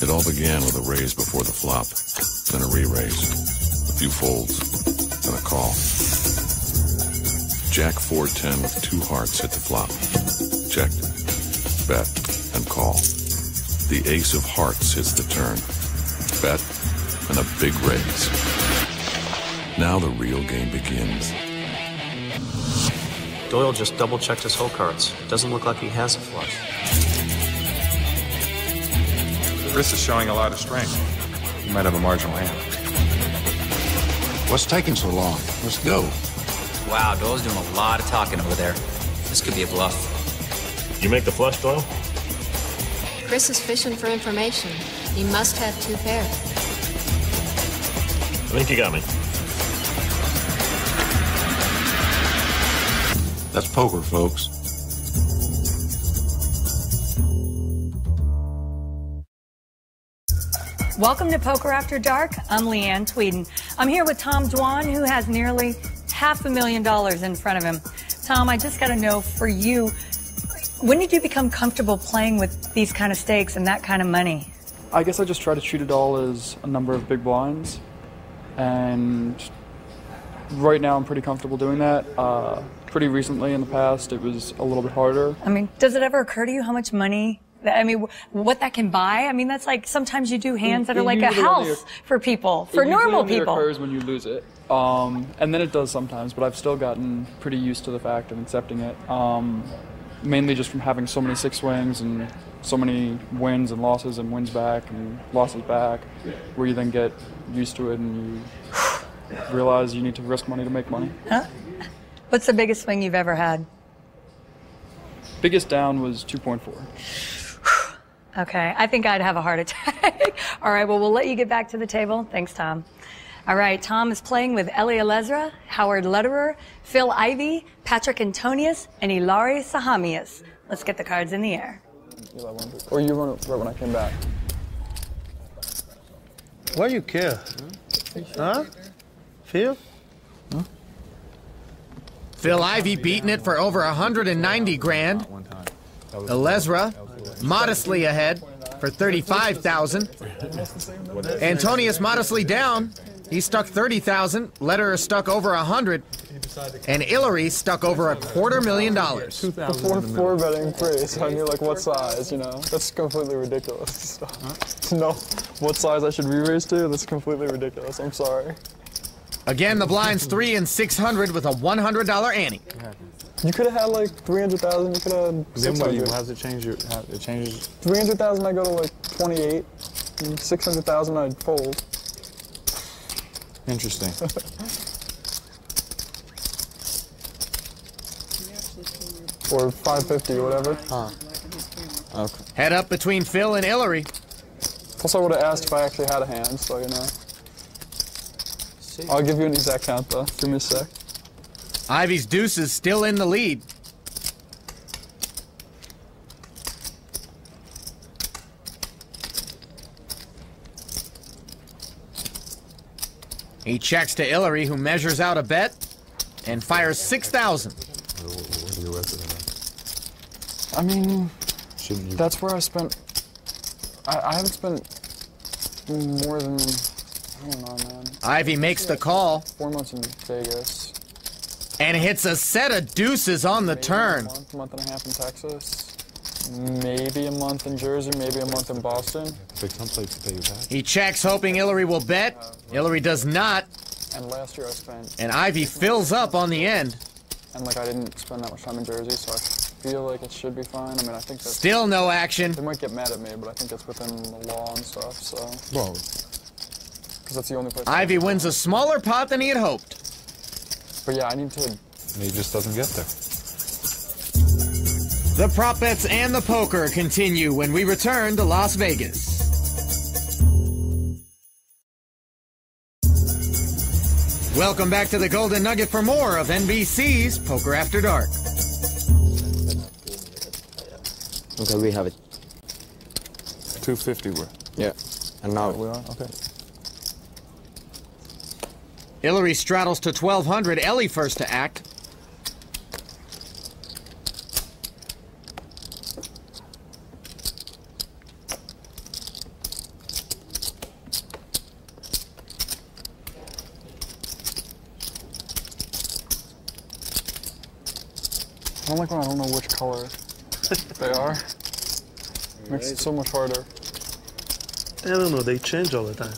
It all began with a raise before the flop, then a re-raise, a few folds, then a call. Jack 4-10 with 2 hearts hit the flop. Checked, bet, and call. The ace of hearts hits the turn. Bet, and a big raise. Now the real game begins. Doyle just double-checked his hole cards. Doesn't look like he has a flush. Chris is showing a lot of strength. He might have a marginal hand. What's taking so long? Let's go. Wow, Doyle's doing a lot of talking over there. This could be a bluff. You make the flush, Doyle? Chris is fishing for information. He must have 2 pairs. I think you got me. That's poker, folks. Welcome to Poker After Dark. I'm Leanne Tweeden. I'm here with Tom Dwan, who has nearly $500,000 in front of him. Tom, I just got to know, for you, when did you become comfortable playing with these kind of stakes and that kind of money? I guess I just try to treat it all as a number of big blinds. And right now I'm pretty comfortable doing that. Pretty recently in the past, it was a little bit harder. I mean, does it ever occur to you how much money, I mean, what that can buy? I mean, that's like, sometimes you do hands that are like a house for people, for normal people. It occurs when you lose it. And then it does sometimes, but I've still gotten pretty used to the fact of accepting it. Mainly just from having so many 6 swings and so many wins and losses and wins back and losses back, where you then get used to it and you realize you need to risk money to make money. Huh? What's the biggest swing you've ever had? Biggest down was 2.4. Okay, I think I'd have a heart attack. All right, well, we'll let you get back to the table. Thanks, Tom. All right, Tom is playing with Eli Alezra, Howard Lederer, Phil Ivey, Patrick Antonius, and Ilari Sahamias. Let's get the cards in the air. Or you run it right when I came back. Why you care? Huh? Phil? Huh? Phil Ivey beating it for over 190 grand. Alezra modestly ahead for 35,000. Antonius modestly down. He stuck 30,000. Lederer stuck over 100. And Ilari stuck over $250,000. Before 4 betting free, so I knew like what size, you know. That's completely ridiculous. To know what size I should re-raise to, that's completely ridiculous. I'm sorry. Again, the blinds 3 and 600 with a $100 ante. You could have had like 300,000. You could have had 600. Then what? How does it change? It changes. 300,000, I go to like 28. And 600,000, I'd fold. Interesting. Or 550 or whatever. Huh. Okay. Head up between Phil and Ilari. Plus, I would have asked if I actually had a hand, so you know. I'll give you an exact count though. Give me a sec. Ivey's deuce is still in the lead. He checks to Ilari, who measures out a bet and fires 6,000. I mean, that's where I spent. I haven't spent more than, I don't know, man. Ivey makes the call. 4 months in Vegas. And hits a set of deuces on the turn. A month and a half in Texas. Maybe a month in Jersey, maybe a month in Boston. He checks, hoping Ilari will bet. Ilari does not. And last year I spent. And Ivey fills up on the end. And like I didn't spend that much time in Jersey, so I feel like it should be fine. I mean, I think that's... Still no action. They might get mad at me, but I think it's within the law and stuff, so... Whoa. Because that's the only place... Ivey wins a smaller pot than he had hoped. But yeah, I need to... And he just doesn't get there. The prop bets and the poker continue when we return to Las Vegas. Welcome back to the Golden Nugget for more of NBC's Poker After Dark. Okay, we have it. 250 we're. Yeah. And now we are? Okay. Ilari straddles to 1,200. Ellie first to act. don't like when I don't know which color they are. Makes it so much harder. I don't know, they change all the time.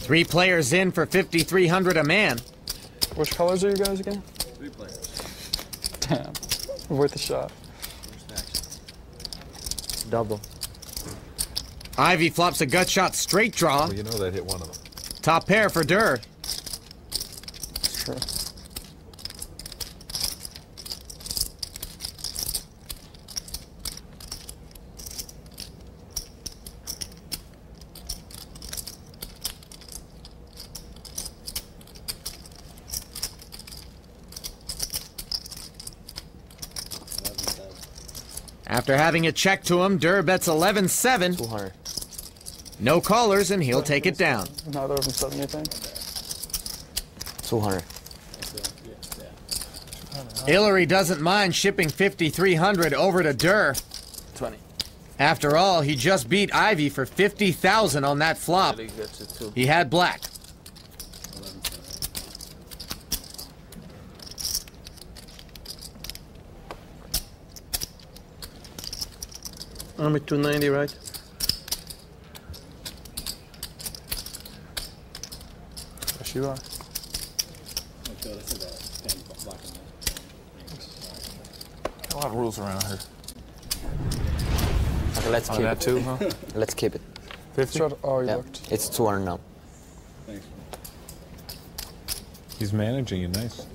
Three players in for 5,300 a man. Which colors are you guys again? 3 players. Damn. Worth a shot. Double. Ivy flops a gut shot straight draw. Well, you know that hit one of them. Top pair for Durr. It's true. After having it checked to him, Durr bets 11-7. 200. No callers, and he'll take it down. Neither of them said anything. 200. Hillary doesn't mind shipping 5,300 over to Durr. 20. After all, he just beat Ivy for 50,000 on that flop. He had black. I'm at 290, right? Yes, you are. A lot of rules around here. Okay, let's keep that it. too, huh? Let's keep it. 50? Oh, you Yeah, looked. it's 200 now. He's managing you nice.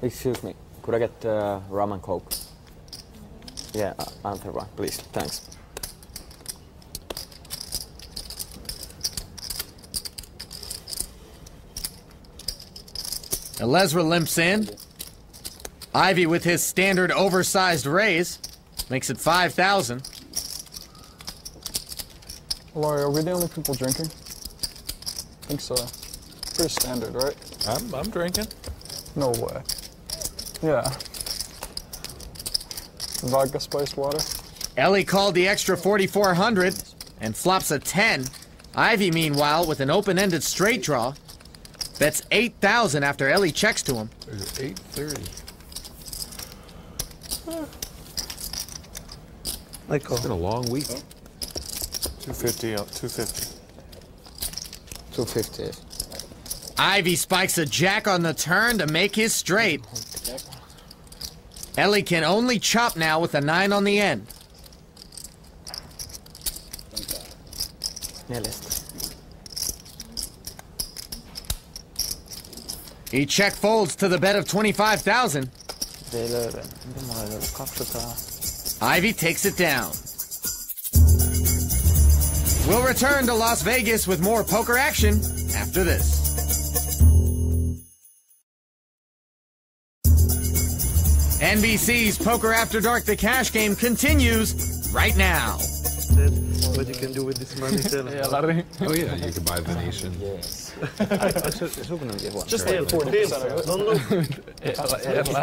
Excuse me, could I get rum and coke? Yeah, another one, please. Thanks. Elezra limps in. Ivy with his standard oversized raise makes it 5,000. Laurie, are we the only people drinking? I think so. Pretty standard, right? I'm drinking. No way. Yeah. Vodka spiced water. Ellie called the extra 4,400 and flops a 10. Ivy, meanwhile, with an open-ended straight draw, bets 8,000 after Ellie checks to him. There's 830. It's been a long week. 250 out, 250. 250. Ivy spikes a jack on the turn to make his straight. Ellie can only chop now with a 9 on the end. He check folds to the bet of 25,000. Ivy takes it down. We'll return to Las Vegas with more poker action after this. NBC's Poker After Dark, the cash game, continues right now. What you can do with this money, tell Yeah, Larry. Oh yeah, you can buy Venetian. Yes. Just there for this. Don't look.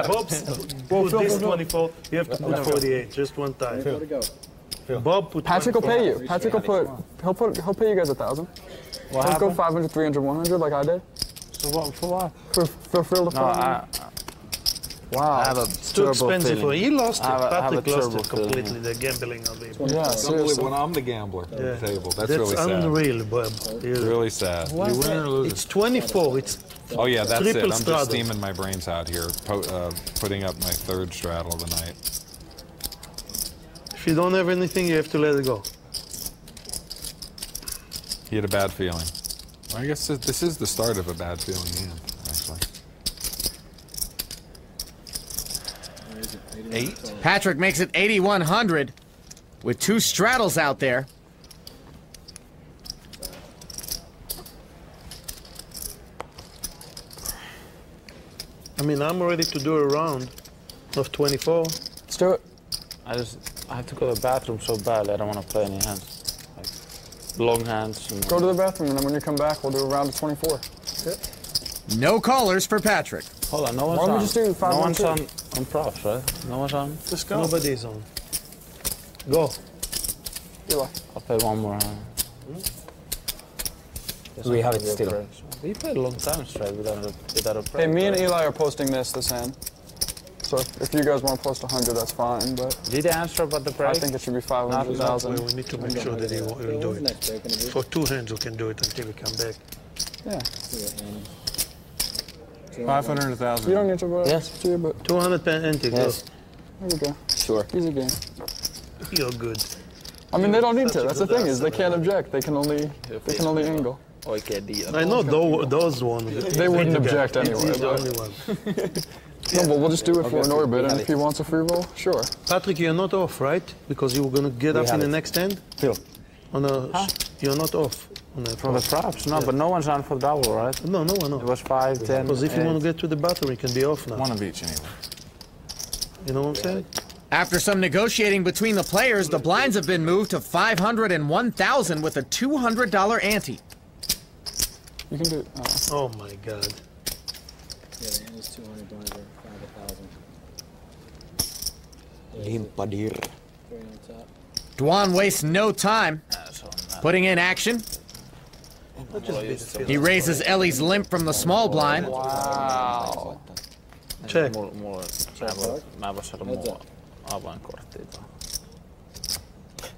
Bob's put this 24. You have to put 48. Just one time. Bob put. Patrick will 24. pay you. Patrick will he'll pay you guys 1,000. Let's go 500, 300, 100 like I did. So what? For what? For real to wow. It's too expensive. He lost it. Patrick lost it completely. The gambling of it. Yeah, seriously. When I'm the gambler at the table, that's really That's sad. unreal, Bob. It's really sad. You win or lose. It's 24. It's Oh yeah, that's it. triple I'm just straddle. steaming my brains out here, putting up my 3rd straddle of the night. If you don't have anything, you have to let it go. He had a bad feeling. I guess this is the start of a bad feeling, yeah, actually. 8? Patrick makes it 8,100 with 2 straddles out there. I mean, I'm ready to do a round of 24. Let's do it. I have to go to the bathroom so bad. I don't want to play any hands. Like long hands. And Go to the bathroom, and then when you come back, we'll do a round of 24. Yep. No callers for Patrick. Hold on, no one's Why don't on. we just do 5 no on one's 2? on props, right? No one's on. Just go. Nobody's on. Go. Eli. I'll play one more hand. We have it still. We played a long time straight without a Hey, me and Eli are posting this hand. So if you guys want to post 100, that's fine. But did they answer about the break? I think it should be 500,000. We need to make sure that he will do it. For 2 hands, we can do it until we come back. Yeah. 500,000. You don't need to vote. Yes. But 200 per ante. Yes. There we go. Sure. Easy game. You're good. I mean, they don't need to. That's the thing is they can't object. They can only angle. I know those ones. They wouldn't object anyway. He's the only one. No, but we'll just do it for an orbit, and if he wants a free roll, sure. Patrick, you're not off, right? Because you were going to get up in the next hand? Phil. You're not off. For the props? No, but no one's on for double, right? No, no one. It was 5, 10. Because if you want to get to the bottom, you can be off now. One of each, anyway. You know what I'm saying? After some negotiating between the players, the blinds have been moved to 500 and 1,000 with a $200 ante. You can do it. Oh my God. Yeah, the end is 200, going over 5,000. Limpadir. Dwan wastes no time, putting in action. He raises Ellie's limp from the small blind. Wow. Check.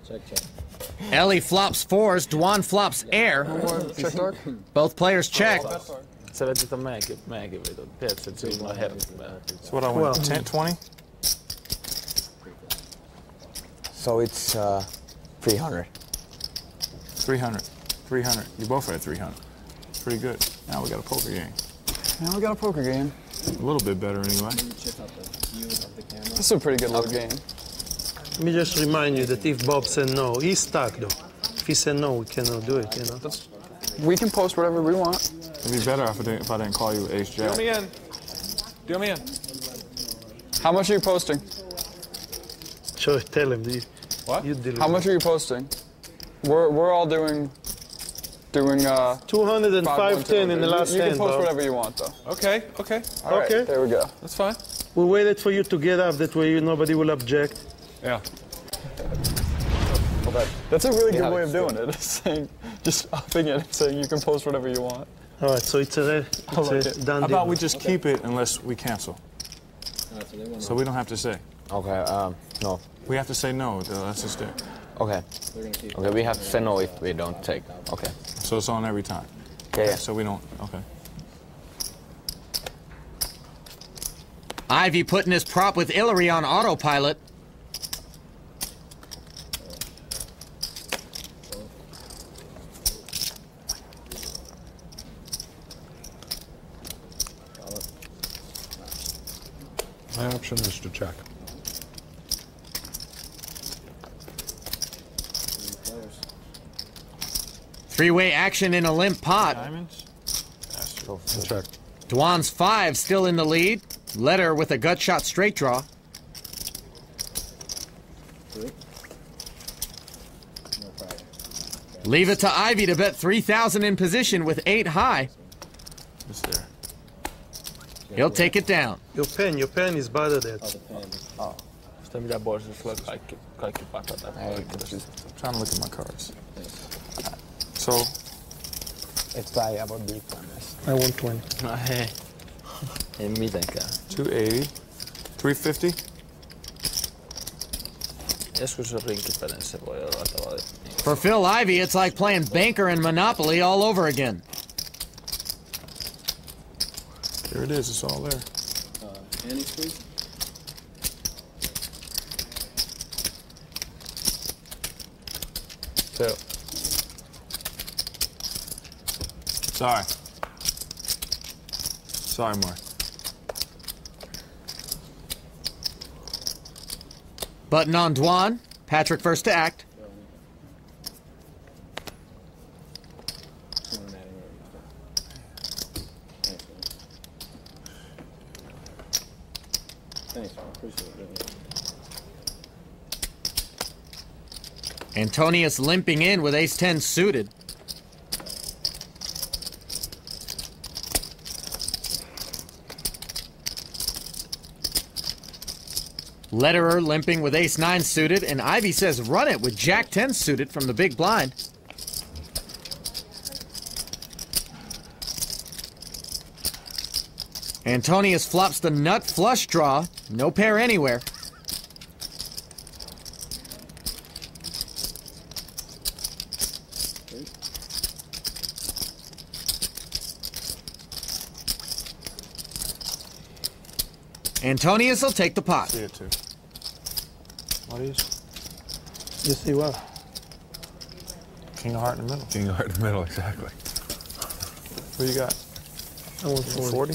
Check. Ellie flops fours, Dwan flops air. Check dark. Both players check. So what I went, 10, 20? So it's 300. 300. 300. You both had 300. Pretty good. Now we got a poker game. Now we got a poker game. A little bit better anyway. This is a pretty good little game. Let me just remind you that if Bob said no, he's stuck though. If he said no, we cannot do it, you know? We can post whatever we want. It'd be better if I didn't call you Ace Jack. Do me in. Do me in. How much are you posting? Sure, tell him. What? How much are you posting? We're all doing 200 and 510 in the last You can hand, post Bob. whatever you want, though. Okay. All right, Okay. there we go. That's fine. We waited for you to get up, that way nobody will object. Yeah. That's a really good way of doing it. Saying, just upping it and saying you can post whatever you want. All right, so it's a done How deal. about we just keep it unless we cancel? So we don't have to say. Okay, no. We have to say no. That's just it. Okay. Okay, we have to say no if we don't take. Okay. So it's on every time. Yeah. So we don't. Okay. Ivy putting his prop with Hillary on autopilot. My option is to check. Three-way action in a limp pot. Diamonds. Check. Dwan's 5 still in the lead. Letter with a gut shot straight draw. Leave it to Ivy to bet 3,000 in position with 8 high. It's there. He'll take it down. Your pen is better there. Oh. Stämmer bort så slår kaikki patat. I'm trying to look at my cards. So It's by about deep on this. I want 20. Ei mitenkään. 280, 350. Joskus on rinkipelin, se voi olla tavallaan. For Phil Ivy, it's like playing Banker and Monopoly all over again. There it is. It's all there. Annie squeeze? Phil. Sorry, Mark. Button on Dwan. Patrick first to act. Thanks, man. Appreciate it. Antonius limping in with ace-10 suited. Letterer limping with ace-9 suited, and Ivy says run it with jack-10 suited from the big blind. Antonius flops the nut flush draw. No pair anywhere. Antonius will take the pot. See it too. What is? You see what? King of heart in the middle. King of heart in the middle, exactly. What you got? I want 40. 40?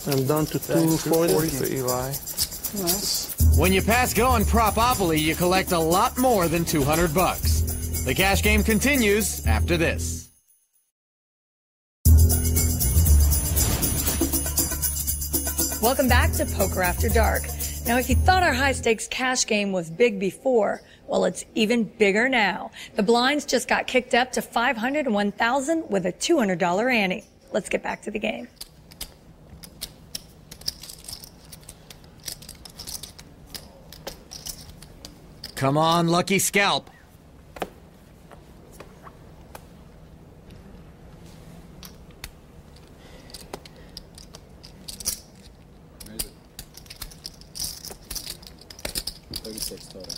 I'm down to 240 for Eli. Nice. When you pass go on Propopoly, you collect a lot more than 200 bucks. The cash game continues after this. Welcome back to Poker After Dark. Now, if you thought our high-stakes cash game was big before, well, it's even bigger now. The blinds just got kicked up to 500 and 1,000 with a $200 ante. Let's get back to the game. Come on, lucky scalp. Where is it? 36 total.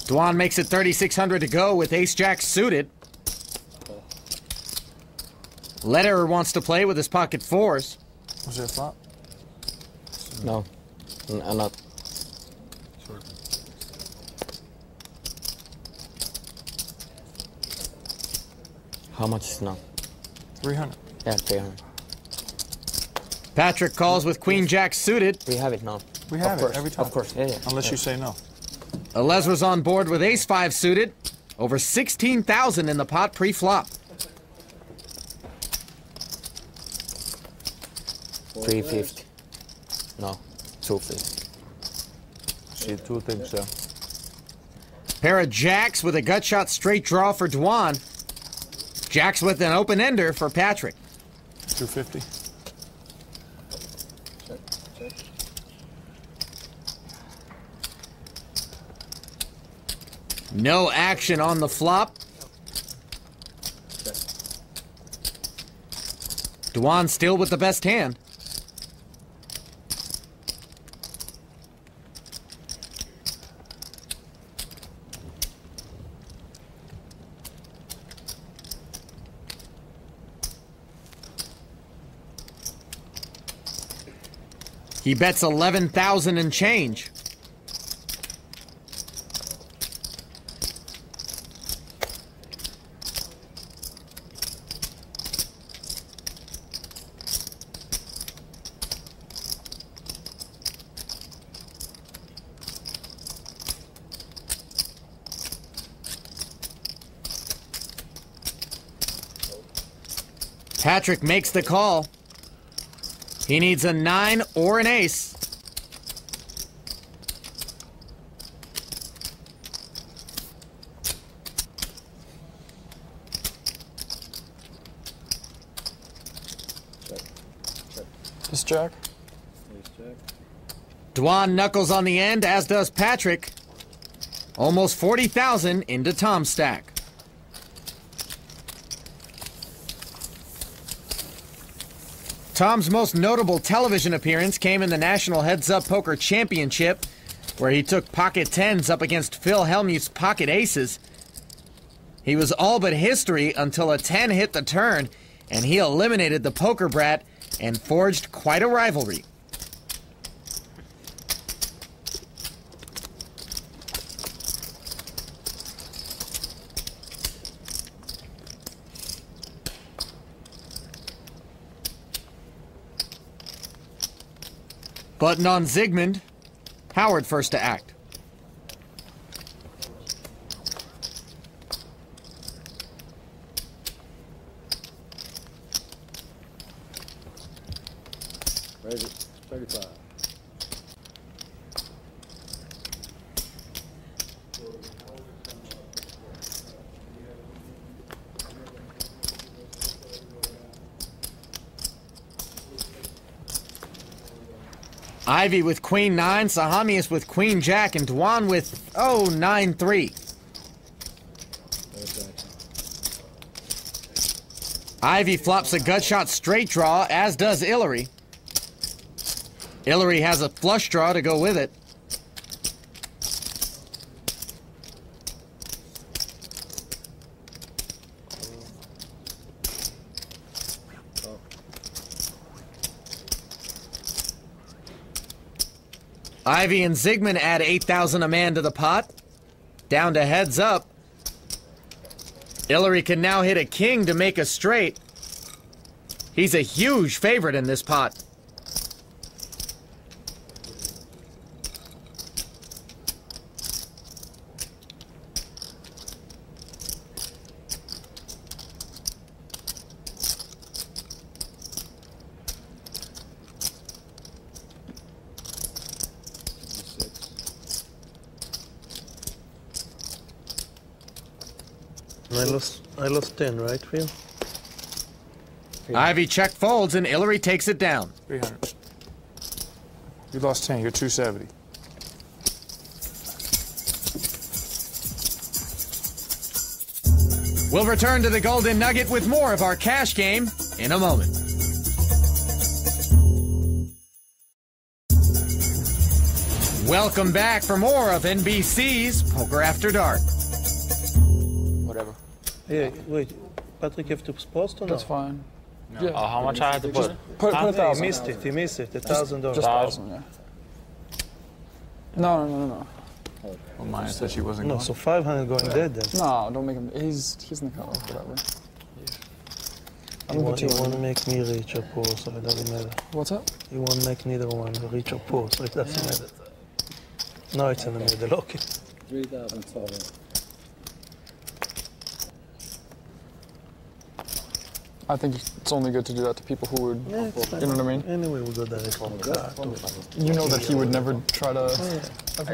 Dwan makes it 3,600 to go with ace-jack suited. Lederer wants to play with his pocket fours. Was there a flop? No, I'm not. How much is now? 300. Yeah, 300. Patrick calls with queen-jack suited. We have it now. We have it every time. Of course, yeah. Unless you say no. Alezra's on board with ace-5 suited. Over 16,000 in the pot pre-flop. 350. No, 250. See, two things, yeah. Pair of jacks with a gut shot straight draw for Dwan. Jacks with an open ender for Patrick. 250. Check, check. No action on the flop. Check. Dwan still with the best hand. He bets 11,000 and change. Patrick makes the call. He needs a 9 or an ace. Check. Check. This jack? Ace jack. Dwan knuckles on the end, as does Patrick. Almost 40,000 into Tom's stack. Tom's most notable television appearance came in the National Heads Up Poker Championship, where he took pocket tens up against Phil Hellmuth's pocket aces. He was all but history until a 10 hit the turn, and he eliminated the poker brat and forged quite a rivalry. Button on Zygmunt. Howard first to act. Where is it? 35. Ivy with queen 9, Sahamius with queen jack, and Dwan with, 9-3. Ivy flops a gut shot straight draw, as does Hillary. Hillary has a flush draw to go with it. Ivy and Zygmunt add 8,000 a man to the pot. Down to heads up. Hillary can now hit a king to make a straight. He's a huge favorite in this pot. I lost 10, right, Phil? Ivy check folds and Hillary takes it down. 300. You lost 10. You're 270. We'll return to the Golden Nugget with more of our cash game in a moment. Welcome back for more of NBC's Poker After Dark. Whatever. Yeah, wait. Patrick, you have to post or no? That's fine. No. Yeah. How much I had to put? Put 1,000. He missed it. He missed it. $1,000. Just 1,000, yeah. No. Well, Maya said she wasn't going. No, so 500 going dead then. No, don't make him. He's in the cut off, whatever. You want to make me rich or poor, so it doesn't matter. What's up? You won't make neither one rich or poor, so it doesn't matter. No, it's in the middle. Okay. 3,000. I think it's only good to do that to people who would, you know what I mean? Anyway, we'll go direct on the card. You know that he would never try to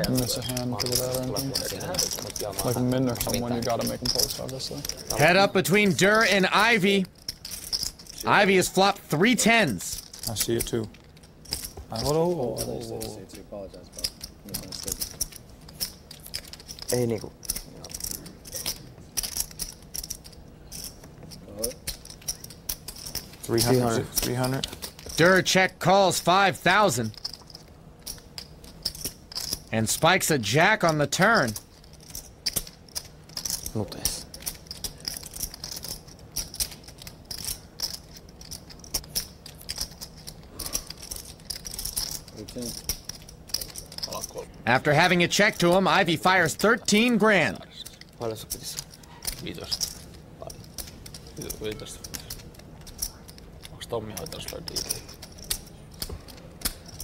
miss a hand because of that or anything. Like a min or someone, you gotta make him post, obviously. Head up between Durr and Ivy. Ivy has flopped 3 10s. I see it too. Ei niinku. 300. Durr check calls 5,000. And spikes a jack on the turn. Notees. After having it checked to him, Ivy fires 13 grand. Paljon se pitäisi? 15. 15. Onks Tommi hoitanut sulle diiliä?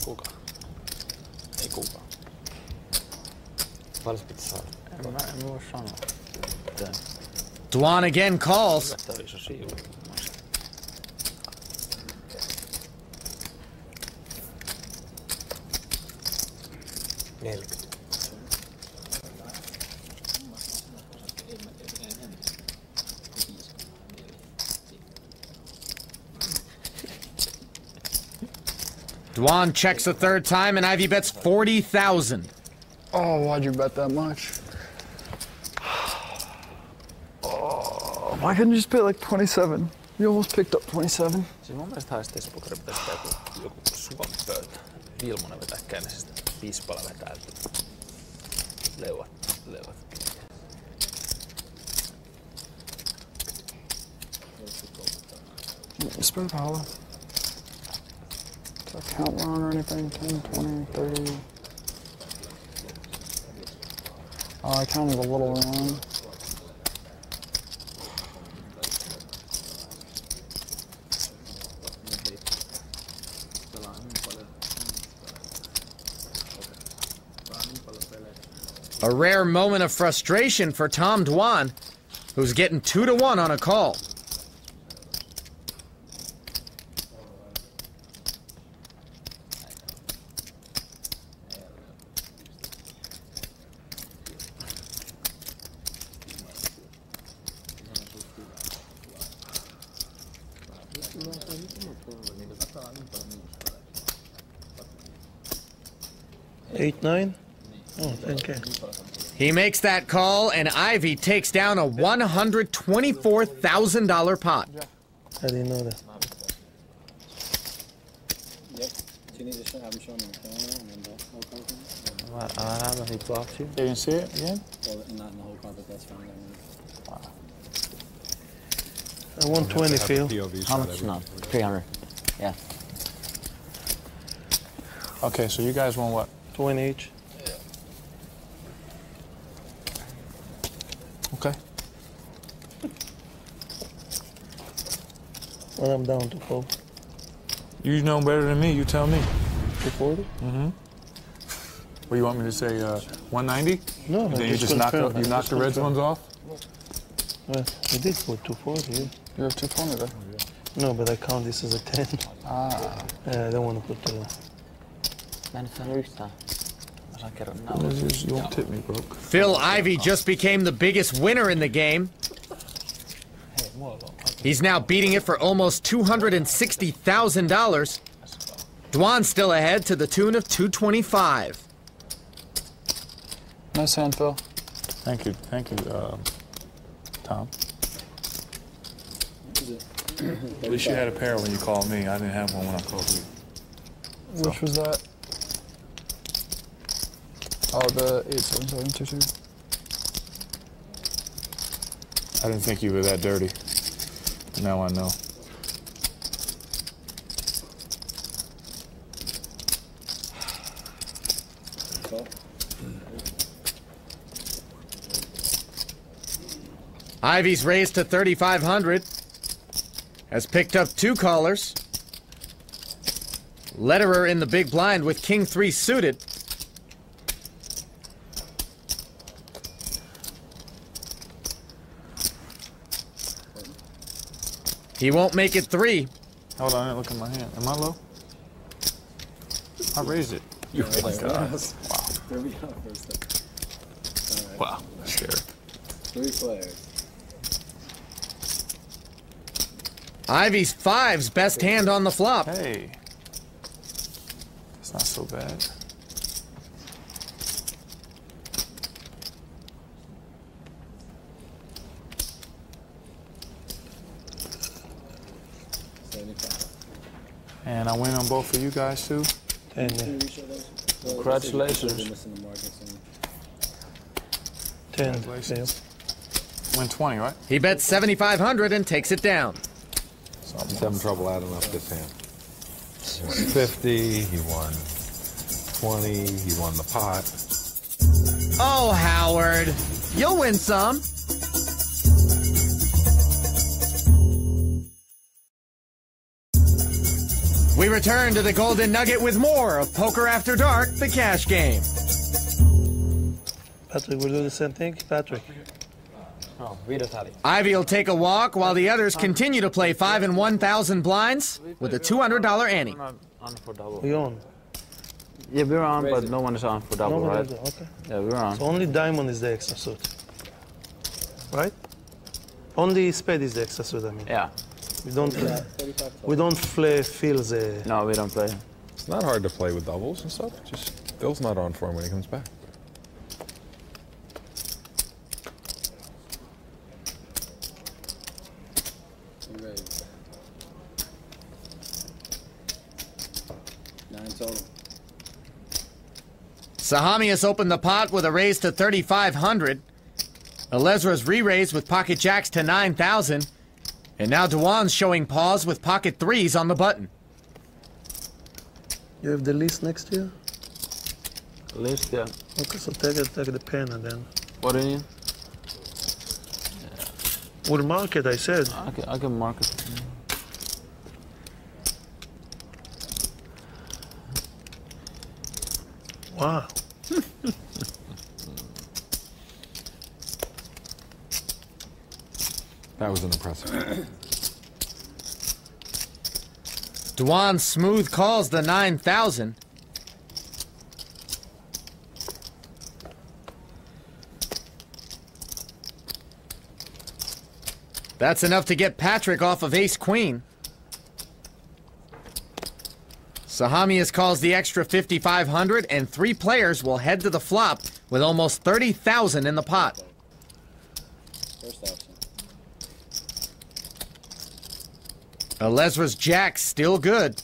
Kuka? Ei kukaan. Paljon se pitäisi saada? En voi sanoa. Dwan again calls. Dwan checks a third time and Ivy bets 40,000. Oh, why'd you bet that much? Oh, why couldn't you just pay like 27? You almost picked up 27. Siis mun mielestä haisteispokeria pitäisi tehdä joku suvan pöytä. Vilmonen vetää käynnisestä. Pispala vetää leuat. Spin power. Does that count wrong or anything? 10, 20, 30. Oh, I counted a little wrong. A rare moment of frustration for Tom Dwan, who's getting 2-1 on a call. Eight, 9? Oh, 10K. He makes that call, and Ivy takes down a $124,000 pot. I didn't know that. Yep. You need to show, have him show me the camera and then the whole carpet. I haven't. He blocked you. You didn't see it again? Well, not in the whole carpet, that's fine. Wow. I won 20, Phil. How much now? 300. Yeah. Okay, so you guys won what? 20 each. Okay. Well, I'm down to 4. You know better than me. You tell me. 240? Mm-hmm. What, you want me to say 190? No, then I you just knocked confirmed. you knocked the Reds ones off? Well, I did put 240, yeah. You have 220 there. No, but I count this as a 10. Ah. I don't want to put You won't tip me, bro. Phil Ivey just became the biggest winner in the game. He's now beating it for almost $260,000. Dwan's still ahead to the tune of $225. Nice hand, Phil. Thank you, Tom. At least you had a pair when you called me. I didn't have one when I called you. Which was that? Oh, the 87722. I didn't think you were that dirty. Now I know. Ivey's raised to 3,500. Has picked up 2 callers. Lederer in the big blind with King 3 suited. He won't make it 3. Hold on, look at my hand. Am I low? I raised it. You God. Wow. Wow, that's scary. 3 players. Ivey's 5's best hand on the flop. Hey. It's not so bad. And I win on both of you guys too. Congratulations. 10. Win 20, right? He bets 7,500 and takes it down. He's having trouble adding up this hand. He won 50, he won 20, he won the pot. Oh, Howard, you'll win some. We return to the Golden Nugget with more of Poker After Dark, the cash game. Patrick, we'll do the same thing. Patrick. Oh, read it, Ali. Ivey will take a walk while the others continue to play 5 and 1,000 blinds with a $200 ante. On for double. We on. Yeah, we're on, but no one is on for double, right? Okay. Yeah, we're on. So only diamond is the extra suit. Right? Only spade is the extra suit, I mean. Yeah. We don't feel the... No, we don't play. It's not hard to play with doubles and stuff. Just Phil's not on for him when he comes back. Sahamias opened the pot with a raise to 3,500. Alezra's re-raised with pocket jacks to 9,000. And now Dewan's showing pause with pocket 3s on the button. You have the list next to you? List, yeah. Okay, so take the pen and then... What do you need? We'll mark it, I said. I can mark it. Wow. That was an impressive. Dewan smooth calls the 9,000. That's enough to get Patrick off of ace-queen. Sahamias calls the extra 5,500, and 3 players will head to the flop with almost 30,000 in the pot. First option. Alezra's jack's still good.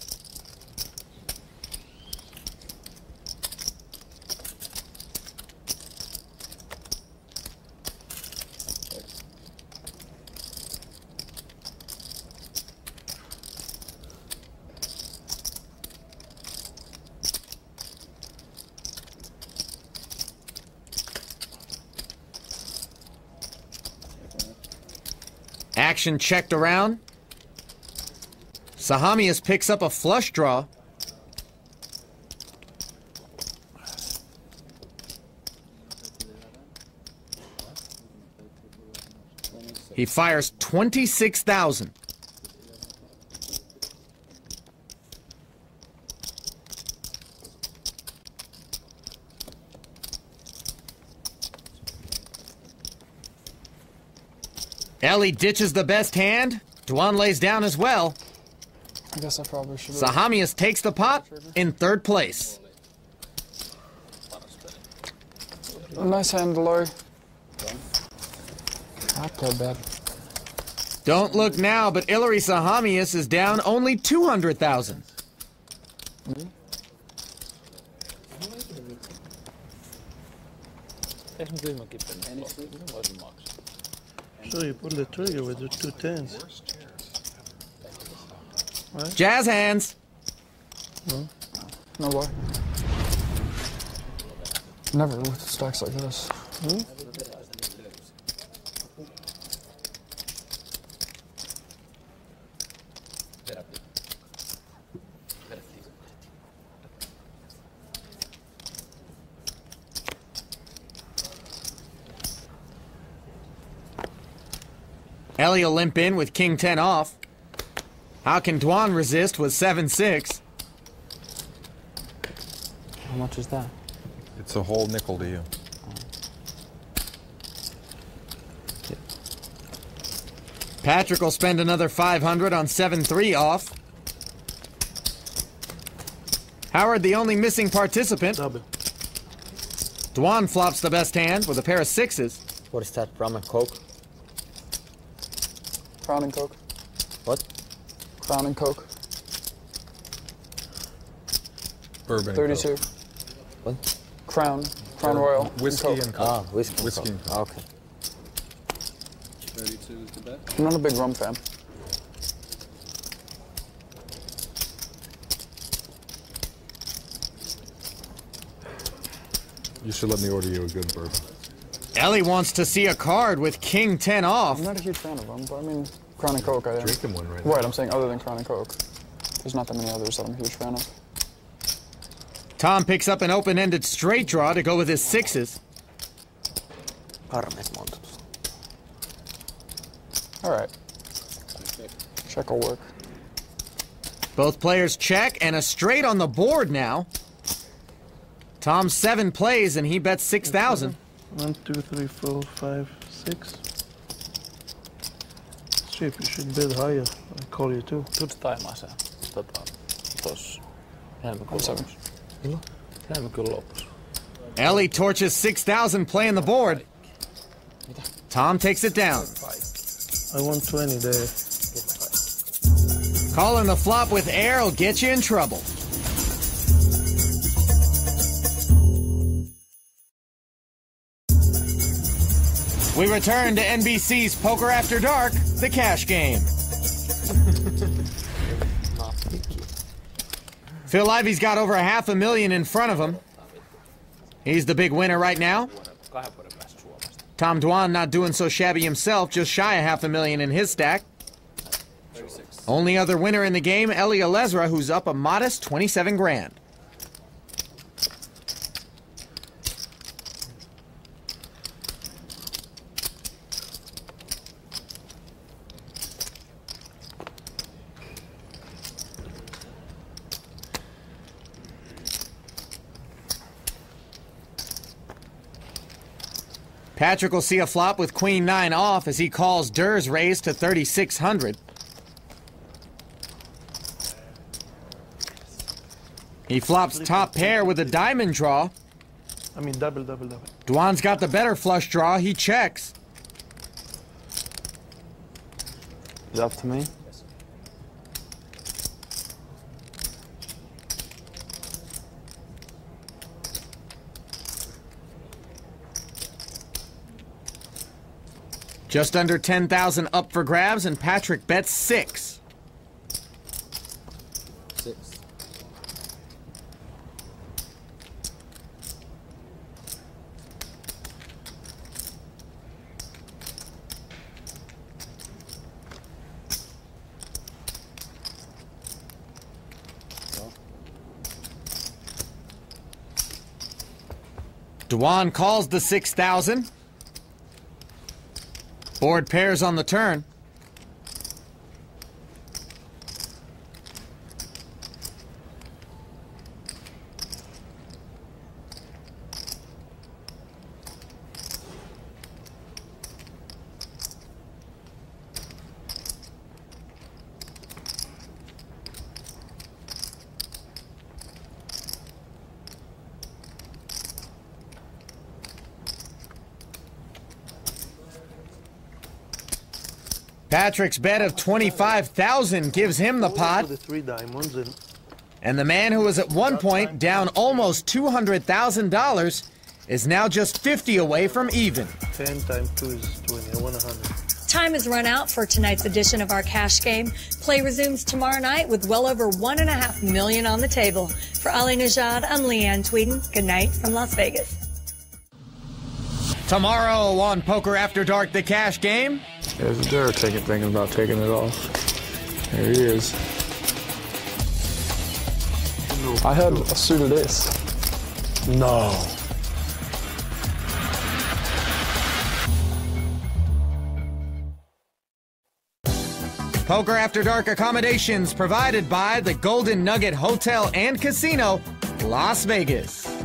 Action checked around. Sahamias picks up a flush draw. He fires 26,000. Ellie ditches the best hand. Dwan lays down as well. I guess I probably should. Sahamias takes the pot in third place. A nice hand, Delory. Not that bad. Don't look now, but Ilari Sahamias is down only 200,000. So you pull the trigger with the 2 tens. Right? Jazz hands. No. No way. Never with stacks like this. Ellie will limp in with king 10 off. How can Dwan resist with 7-6? How much is that? It's a whole nickel to you. Patrick will spend another 500 on 7-3 off. Howard, the only missing participant. Double. Dwan flops the best hand with a pair of 6s. What is that? Rum and Coke? Crown and Coke. What? Crown and Coke. Bourbon. 32. And What? Crown Royal. Whiskey and Coke. Ah, whiskey. Whiskey and Coke. Coke. Okay. 32 is the bet. I'm not a big rum fan. You should let me order you a good bourbon. Ellie wants to see a card with king 10 off. I'm not a huge fan of rum, but I mean, Crown and Coke, I am. Drinking one right now. Right, I'm saying other than Crown and Coke. There's not that many others that I'm a huge fan of. Tom picks up an open-ended straight draw to go with his 6s. Alright. Check will work. Both players check and a straight on the board now. Tom 7 plays and he bets 6,000. 1, 2, 3, 4, 5, 6. Cheap, you should bid higher. I call you too. Tuut taimaa se tossa. Helmikuun lopussa. Helmikuun lopussa. Ellie torches 6,000 playing the board. Tom takes it down. I want 20 there. Calling the flop with air will get you in trouble. We return to NBC's Poker After Dark, the cash game. Phil Ivey's got over $500,000 in front of him. He's the big winner right now. Tom Dwan not doing so shabby himself, just shy of $500,000 in his stack. Only other winner in the game, Ellie Alezra, who's up a modest 27 grand. Patrick will see a flop with queen 9 off as he calls Dur's raise to 3,600. He flops top pair with a diamond draw. I mean double. Dwan's got the better flush draw. He checks. Is it up to me? Just under 10,000 up for grabs, and Patrick bets 6. 6. Dewan calls the 6,000. Board pairs on the turn. Patrick's bet of 25,000 gives him the pot. The 3 diamonds And the man who was at one point down almost $200,000 is now just 50 away from even. 10 times 2 is 20. I want 100. Time has run out for tonight's edition of our cash game. Play resumes tomorrow night with well over $1.5 million on the table. For Ali Najad, I'm Leanne Tweeden. Good night from Las Vegas. Tomorrow on Poker After Dark, the cash game. There's Derek thinking about taking it off. There he is. I had a suited ace. No. Poker After Dark accommodations provided by the Golden Nugget Hotel and Casino, Las Vegas.